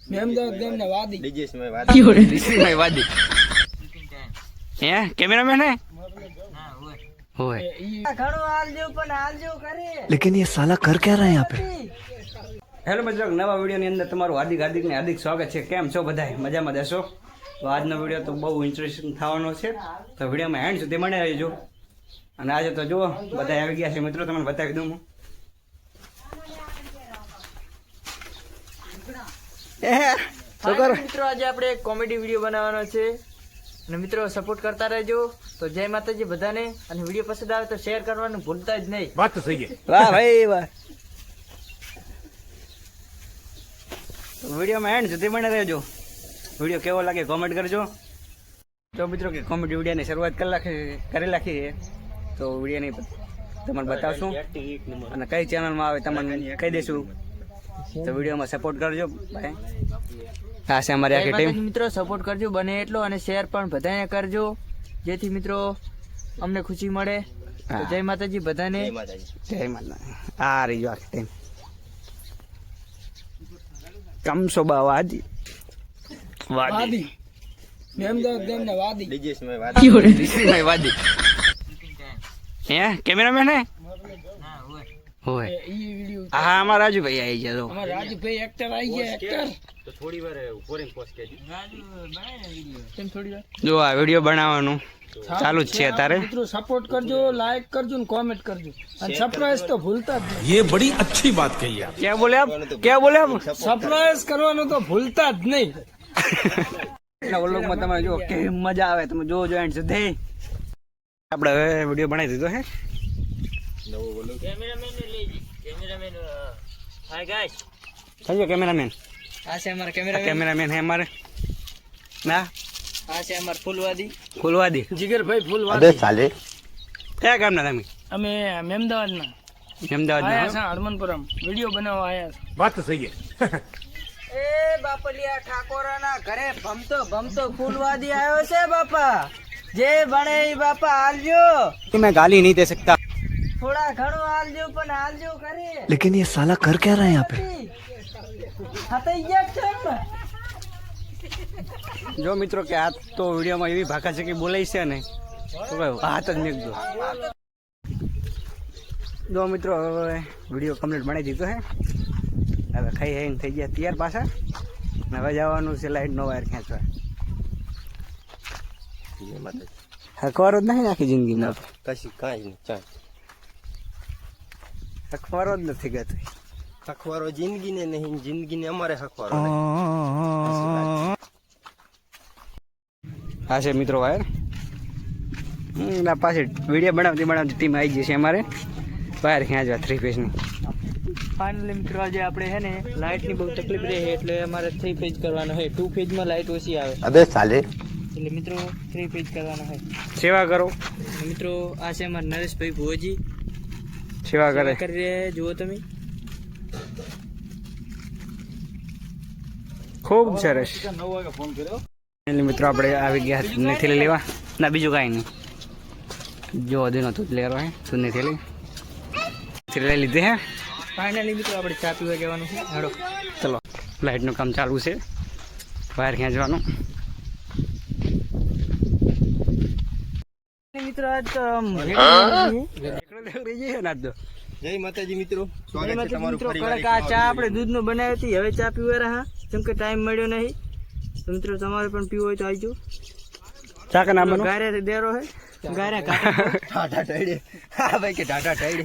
મેમદાવાદ ગામના વાદી ડીજેસમાં વાદી હે કેમેરામેન હે હોય ઘણો આલજો પણ આલજો કરે लेकिन ये साला कर क्या रहा है यहाँ पे? હેલો મિત્રો, નવા વિડીયોની અંદર તમારું હાર્દિક સ્વાગત છે. કેમ છો બધા? મજામાં દેશો? તો આજનો વિડીયો તો બહુ ઇન્ટરેસ્ટિંગ થવાનો છે, તો વિડીયોમાં એન્ડ સુધી બને રહેજો. અને આજે તો જુઓ બધા આવી ગયા છે મિત્રો, તમને બતાવી દઉં હું. મિત્રો આજે આપણે એક કોમેડી વિડીયો બનાવવાનો છે અને મિત્રો સપોર્ટ કરતા રહેજો. તો જય માતાજી બધાને, અને વિડીયો પસંદ આવે તો શેર કરવાનું ભૂલતા જ નહીં. વાત તો થઈ ગઈ. વાહ ભાઈ વાહ. વિડીયોમાં એન્ડ સુધી બને રહેજો. વિડીયો કેવો લાગે કોમેન્ટ કરજો. તો મિત્રો કે કોમેડી વિડીયોની શરૂઆત કરી નાખી છે, તો વિડીયોની તમને બતાવશું અને કઈ ચેનલમાં આવે તમને કહી દઈશું. તો વિડીયોમાં સપોર્ટ કરજો ભાઈ. આ છે અમારી આખી ટીમ. મિત્રો સપોર્ટ કરજો બને એટલો, અને શેર પણ બધાને કરજો, જેથી મિત્રો અમને ખુશી મળે. તો જય માતાજી બધાને. જય માતા. આ રહી જો આખી ટીમ. કમસોબા વાદી મેમદાવાદ ગામના વાદી ડીજેસમાં વાદી હે કેમેરામેન હે હોય. હા અમારા રાજુભાઈ આવી ગયા. તો અમારા રાજુભાઈ એક્ટર આવી ગયા. એક્ટર તો થોડી વાર ફોરેન પોસ્ટ કરી કેમ થોડી વાર જો આ વિડીયો બનાવવાનું ચાલુ જ છે અત્યારે. મિત્રો સપોર્ટ કરજો, લાઈક કરજો ને કોમેન્ટ કરજો, અને સરપ્રાઈઝ તો ભૂલતા જ નહીં. ये बड़ी अच्छी बात कही आप. ક્યાં બોલે આપ? ક્યાં બોલે આપ? સરપ્રાઈઝ કરવાનું તો ભૂલતા જ નહીં. એટલા વ્લોગમાં તમે જો કેવી મજા આવે, તમે જોજો એન્ડ સુધી. આપણે હવે વિડીયો બનાવી દીધો હે. હાય ગાઈસ, થયો કેમેરામેન. આ છે અમારા કેમેરામેન હે અમારે. ના આ છે અમારા ફૂલવાદી ફૂલવાદી જીગરભાઈ ફૂલવાદી. કયા ગામના તમે? અમે મેમદાવાદના અમદાવાદ આયા છે, હરમનપુરમ વિડીયો બનાવવા આયા છે. बात तो सही है. એ બાપલિયા ઠાકોરના ઘરે ભમતો ફૂલવાદી આવ્યો છે. બાપા જે ભણે ઈ બાપા આલજો, मैं गाली नहीं दे सकता. થોડા ઘણો આલજો પણ આલજો કરે. लेकिन ये साला कर क्या रहा है यहाँ पे? હતાઈ ગયા છે એમ. જો મિત્રો કે આ તો વિડીયોમાં એવી ભાષા છે કે બોલાય છે ને, તો કયો હાથ જ મેકજો. જો મિત્રો હવે વિડીયો કમ્પ્લીટ બનાવી દીધો હે. હવે ખાઈ ખાઈને થઈ ગયા તૈયાર પાછા. હવે જવાનું છે લાઈટ નો વાયર ખેંચવા. હકવારો જ નહીં આખી જિંદગીમાં. કશી કાંઈ નહીં. હકવારો જ નથી ગયો. હકવારો જિંદગીને નહીં, જિંદગીને અમારે હકવારો. હા છે મિત્રો વાયર. પાછી વિડીયો બનાવતી ટીમ આવી જશે અમારે વાયર ખેંચવા 3 પેજની. ફાઇનલી મિત્રો આજે આપણે છે ને લાઇટની બહુ તકલીફ રહે, એટલે અમારે 3 પેજ કરવાનો હોય. 2 પેજમાં લાઇટ ઓછી આવે. અબે સાલે. એટલે મિત્રો 3 પેજ કરવાનો હોય. સેવા કરો. મિત્રો આ છે અમારા નરેશભાઈ ભુવજી, સેવા કરે. કરી રહ્યા જુઓ તમે. ખૂબ સરસ. એટલે મિત્રો આપણે આવી ગયા નથી લેવા ના, બીજું કાંઈ નહીં. જો હજુ નતું લેરો હે સુની થેલી લઈ લીધી હે. ફાઇનલી મિત્રો આપણે ચા પીવા જવાનું છે. હાડો ચલો, લાઇટનું કામ ચાલુ છે, વાયર ખેંચવાનું. મિત્રો આજ તો જય માતાજી મિત્રો, સ્વાગત છે તમારું મિત્રો ફરીવાર કડક આ ચા આપણે દૂધનો બનાવી હતી, હવે ચા પીવા રહ્યા કેમ કે ટાઈમ મળ્યો નહીં. તો મિત્રો તમારે પણ પીવો હોય તો આવજો. ચા કે નામ બનો ગારે દેરો હે ગારે ટાટા ટાઈડે. હા ભાઈ કે ટાટા ટાઈડે.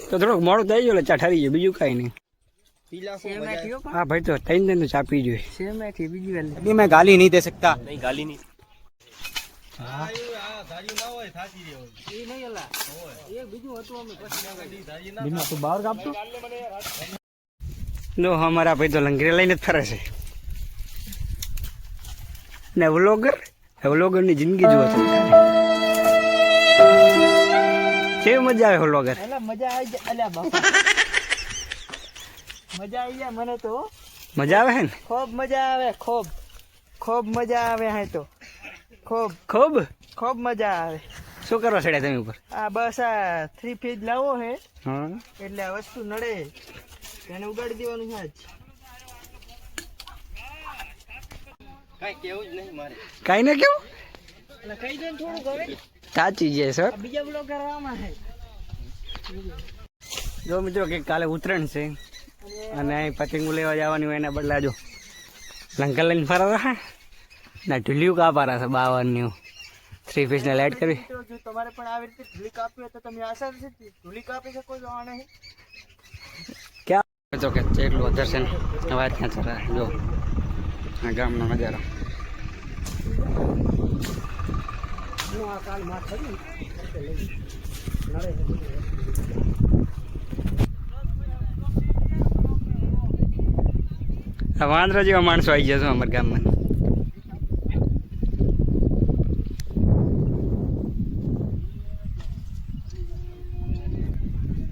તો થોડોક મોડું થઈ ગયો એટલે ચા ઠરી ગયો, બીજું કાંઈ નહીં. પીલા કો સેમ નાખ્યો પણ હા ભાઈ, તો ત્રણ ચા પી જોઈએ. સેમ નાખી બીજી વાર અભી मैं गाली नहीं दे सकता. નહીં ગાલી નહીં. એ નહીં અલા એ બીજું હતું અમે પછી बिना तो बाहर कापतो. નો અમારા ભાઈ તો લંગરે લઈને જ ફરે છે ને. વ્લોગર ની જિંદગી જુઓ તમે. કેવી મજા આવે વ્લોગર. અલા મજા આવી જાય. અલા બાપા મજા આવી જાય મને તો. મજા આવે હે ને? ખૂબ મજા આવે. ખૂબ મજા આવે હે તો. ખૂબ મજા આવે. શું કરવા છેડ્યા તમે ઉપર? આ બસ આ 3 પેજ લાવો હે હા એટલે આ વસ્તુ નડે. તેને ઉગાડી દેવાનું છે આજ. કાંઈ કેવું જ નહીં મારે. કાંઈ ને કેવું એટલે કહી દે ને થોડુંક હવે. સાચી છે સર. આ બીજા બ્લોગ કરવામાં છે. જો મિત્રો કે કાલે ઉત્તરાયણ છે અને અહીં પતંગો લેવા જવાની હોય એના બદલા જો લંકા લઈને ફરવા હે ના ઢુલિયું કાપા છે 52 3 પીસ ને લાઈટ કરી. મિત્રો જો તમારે પણ આવી રીતે ધૂળી કાપવી હોય તો તમે આશા છે ધૂળી કાપી શકો છો આને. ક્યાં તો કે એટલું વધારે છે ને અવાજ ક્યાં ચરા જો આ ગામનો નજારો. આ વાંદરા જેવા માણસો આવી ગયા છો અમારા ગામમાં.